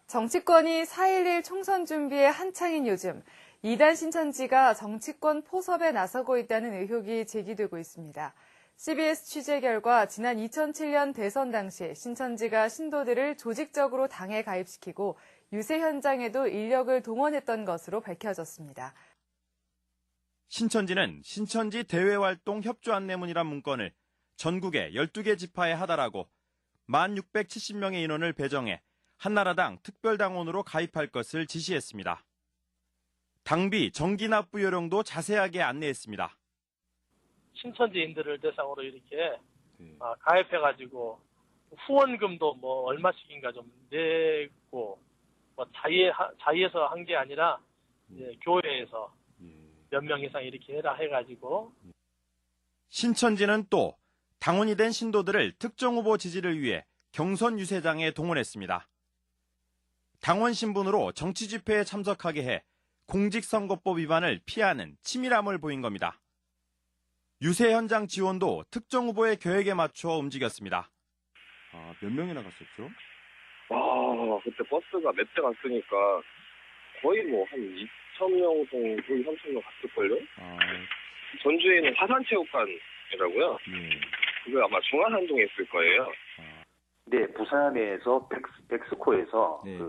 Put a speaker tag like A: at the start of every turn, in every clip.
A: 정치권이 4.11 총선 준비에 한창인 요즘 이단 신천지가 정치권 포섭에 나서고 있다는 의혹이 제기되고 있습니다. CBS 취재 결과 지난 2007년 대선 당시 신천지가 신도들을 조직적으로 당에 가입시키고 유세 현장에도 인력을 동원했던 것으로 밝혀졌습니다.
B: 신천지는 신천지 대외활동 협조 안내문이란 문건을 전국의 12개 지파에 하달하고 1,670명의 인원을 배정해 한나라당 특별당원으로 가입할 것을 지시했습니다. 당비, 정기납부 요령도 자세하게 안내했습니다.
C: 신천지인들을 대상으로 이렇게 가입해가지고 후원금도 뭐 얼마씩인가 좀 내고 뭐 자의해서 한 게 아니라 교회에서 몇 명 이상 이렇게 해라 해가지고.
B: 신천지는 또 당원이 된 신도들을 특정 후보 지지를 위해 경선 유세장에 동원했습니다. 당원 신분으로 정치 집회에 참석하게 해 공직선거법 위반을 피하는 치밀함을 보인 겁니다. 유세 현장 지원도 특정 후보의 계획에 맞춰 움직였습니다.
D: 몇 명이나 갔었죠?
E: 그때 버스가 몇 대 갔으니까 거의 뭐 한 2,000명 정도, 3,000명 갔을걸요? 전주에 있는 화산체육관이라고요? 그게 아마 중앙한동에 있을 거예요.
F: 네, 부산에서 백스코에서
D: 네.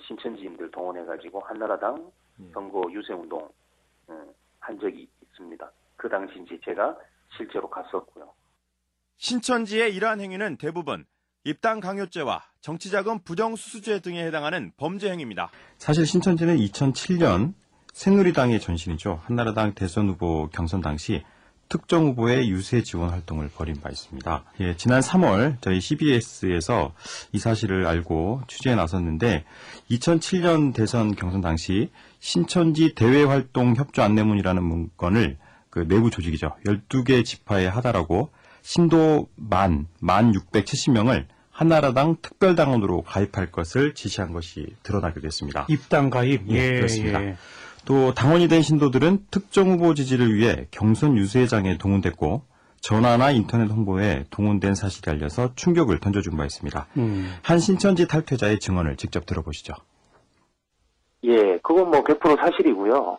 F: 신천지인들 동원해가지고 한나라당 선거 유세운동 한 적이 있습니다. 그 당시 이제 제가 실제로 갔었고요.
B: 신천지의 이러한 행위는 대부분 입당 강요죄와 정치자금 부정수수죄 등에 해당하는 범죄 행위입니다.
G: 사실 신천지는 2007년 새누리당의 전신이죠. 한나라당 대선 후보 경선 당시 특정 후보의 유세 지원 활동을 벌인 바 있습니다. 지난 3월 저희 CBS에서 이 사실을 알고 취재에 나섰는데 2007년 대선 경선 당시 신천지 대외활동 협조 안내문이라는 문건을 그 내부 조직이죠. 12개 지파에 하달하고 신도 1,670명을 한나라당 특별당원으로 가입할 것을 지시한 것이 드러나게 됐습니다.
H: 입당 가입?
G: 예, 그렇습니다. 또 당원이 된 신도들은 특정 후보 지지를 위해 경선 유세장에 동원됐고 전화나 인터넷 홍보에 동원된 사실이 알려서 충격을 던져준 바 있습니다. 한 신천지 탈퇴자의 증언을 직접 들어보시죠.
F: 예, 그건 뭐 100% 사실이고요.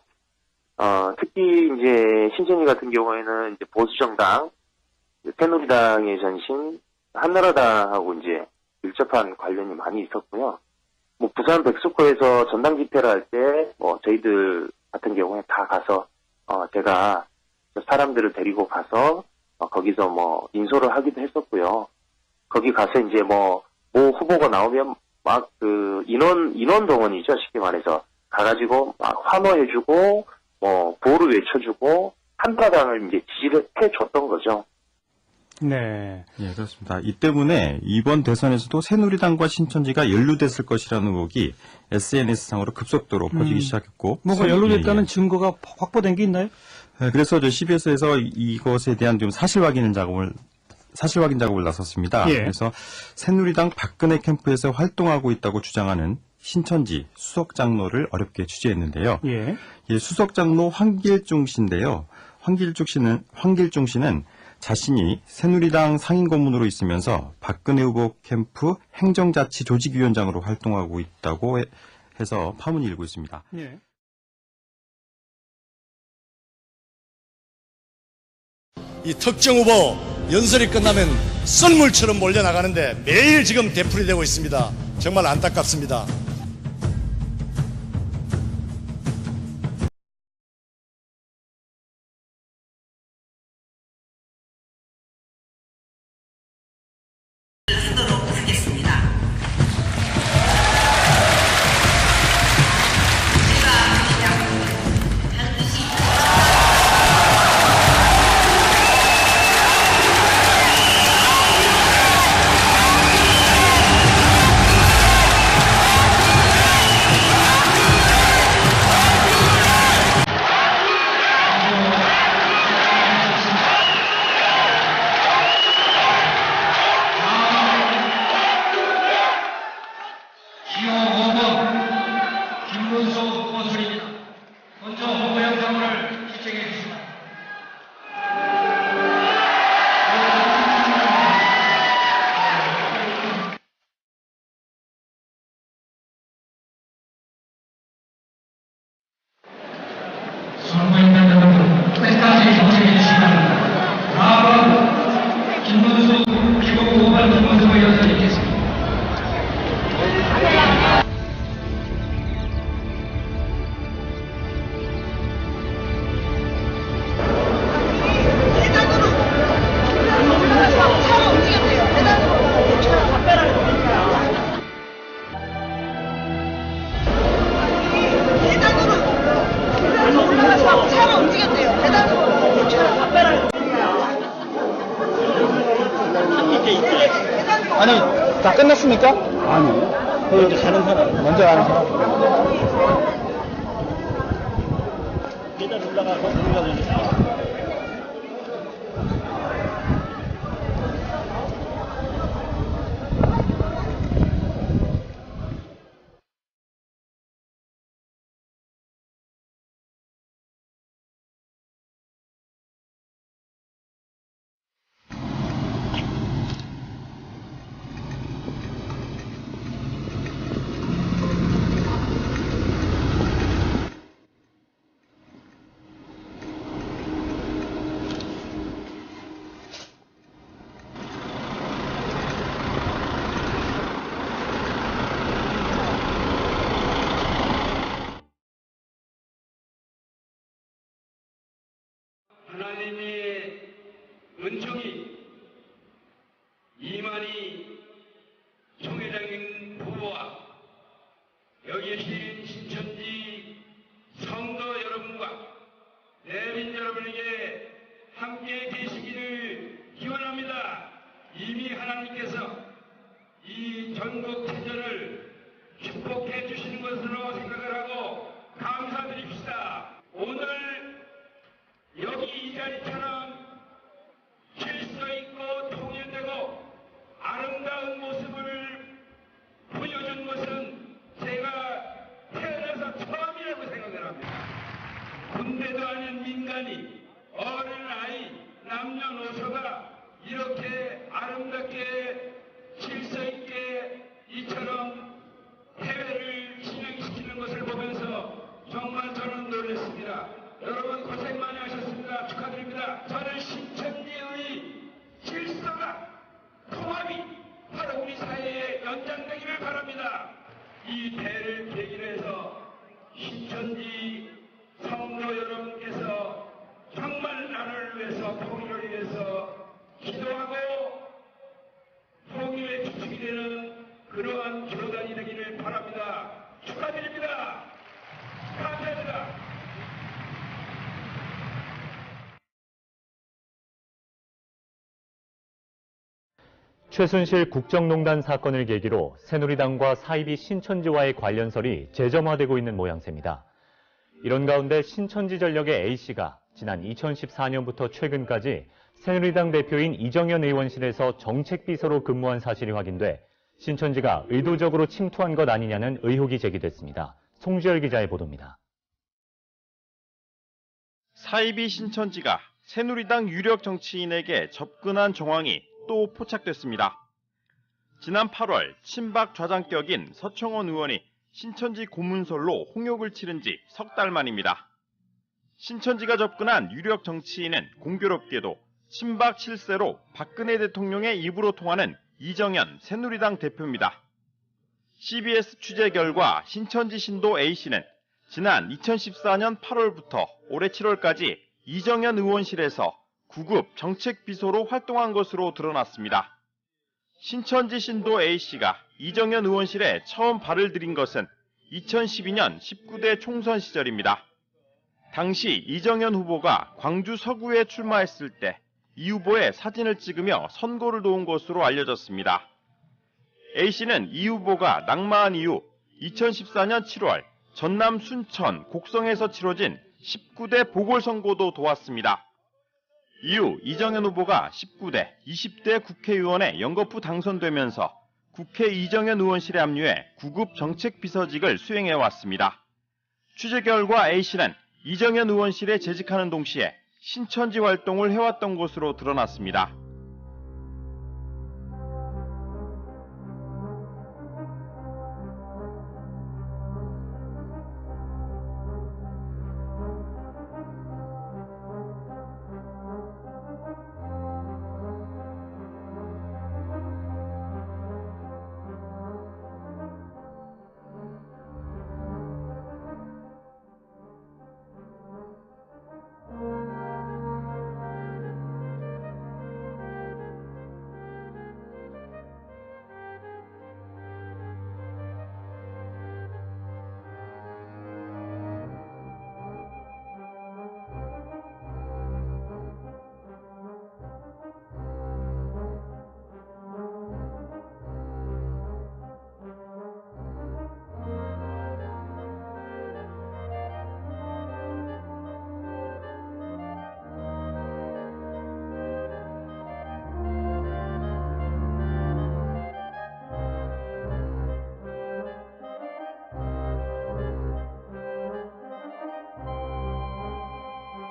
F: 특히 이제 신천지 같은 경우에는 이제 보수정당, 새누리당의 전신, 한나라당하고 이제 밀접한 관련이 많이 있었고요. 뭐 부산 백스코에서 전당 집회를 할 때 뭐 저희들 같은 경우에 다 가서 제가 사람들을 데리고 가서 거기서 뭐 인솔을 하기도 했었고요. 거기 가서 이제 뭐 후보가 나오면 막 그 인원 동원이죠, 쉽게 말해서 가가지고 막 환호해주고 뭐 보호를 외쳐주고 한나라당을 이제 지지를 해줬던 거죠.
H: 네.
G: 예, 그렇습니다. 이 때문에 이번 대선에서도 새누리당과 신천지가 연루됐을 것이라는 의혹이 SNS상으로 급속도로 퍼지기 시작했고.
H: 뭔가 연루됐다는 증거가 확보된 게 있나요?
G: 네, 그래서 CBS에서 이것에 대한 좀 사실 확인 작업을 나섰습니다.
H: 예.
G: 그래서 새누리당 박근혜 캠프에서 활동하고 있다고 주장하는 신천지 수석장로를 어렵게 취재했는데요.
H: 예.
G: 수석장로 황길중 씨인데요. 황길중 씨는 자신이 새누리당 상임고문으로 있으면서 박근혜 후보 캠프 행정자치 조직위원장으로 활동하고 있다고 해서 파문이 일고 있습니다.
H: 예.
I: 이 특정 후보 연설이 끝나면 썰물처럼 몰려나가는데 매일 지금 되풀이되고 있습니다. 정말 안타깝습니다.
J: 하도록 하겠습니다. 아니, 다 끝났습니까? 아니. 먼저 가는 사람. 먼저 가는 사람. 계단 올라가서 올라가니까.
K: 하나님의 은총이 이만희 총회장님 부부와 여기 계신 신천지 성도 여러분과 내민 여러분에게 함께 계시기를 기원합니다. 이미 하나님께서 이 전국 체전을 축복해 주시는 것으로 생각을 하고 감사드립시다. 오늘 여기 이 자리처럼 질서 있고 통일되고 아름다운 모습을 보여준 것은 제가 태어나서 처음이라고 생각을 합니다. 군대도 아닌 민간이, 어린아이, 남녀노소가 이렇게 아름답게 질서 있게 이처럼 대회를 진행시키는 것을 보면서 정말 저는 놀랐습니다. 여러분 고생 많이 하셨습니다. 축하드립니다. 저는 신천지의 질서가, 통합이 바로 우리 사회에 연장되기를 바랍니다. 이 대를 계기로 해서 신천지 성도 여러분께서 정말 나를 위해서, 통일을 위해서 기도하고 통일의 주축이 되는 그러한 교단이 되기를 바랍니다. 축하드립니다. 감사합니다.
L: 최순실 국정농단 사건을 계기로 새누리당과 사이비 신천지와의 관련설이 재점화되고 있는 모양새입니다. 이런 가운데 신천지전력의 A씨가 지난 2014년부터 최근까지 새누리당 대표인 이정현 의원실에서 정책비서로 근무한 사실이 확인돼 신천지가 의도적으로 침투한 것 아니냐는 의혹이 제기됐습니다. 송지열 기자의 보도입니다.
B: 사이비 신천지가 새누리당 유력 정치인에게 접근한 정황이 또 포착됐습니다. 지난 8월 친박 좌장격인 서청원 의원이 신천지 고문설로 홍역을 치른 지 석 달 만입니다. 신천지가 접근한 유력 정치인은 공교롭게도 친박 7세로 박근혜 대통령의 입으로 통하는 이정현 새누리당 대표입니다. CBS 취재 결과 신천지 신도 A씨는 지난 2014년 8월부터 올해 7월까지 이정현 의원실에서 9급 정책비서로 활동한 것으로 드러났습니다. 신천지 신도 A씨가 이정현 의원실에 처음 발을 들인 것은 2012년 19대 총선 시절입니다. 당시 이정현 후보가 광주 서구에 출마했을 때 이 후보의 사진을 찍으며 선거를 도운 것으로 알려졌습니다. A씨는 이 후보가 낙마한 이후 2014년 7월 전남 순천 곡성에서 치러진 19대 보궐선거도 도왔습니다. 이후 이정현 후보가 19대, 20대 국회의원에 연거푸 당선되면서 국회 이정현 의원실에 합류해 9급 정책비서직을 수행해왔습니다. 취재 결과 A씨는 이정현 의원실에 재직하는 동시에 신천지 활동을 해왔던 것으로 드러났습니다.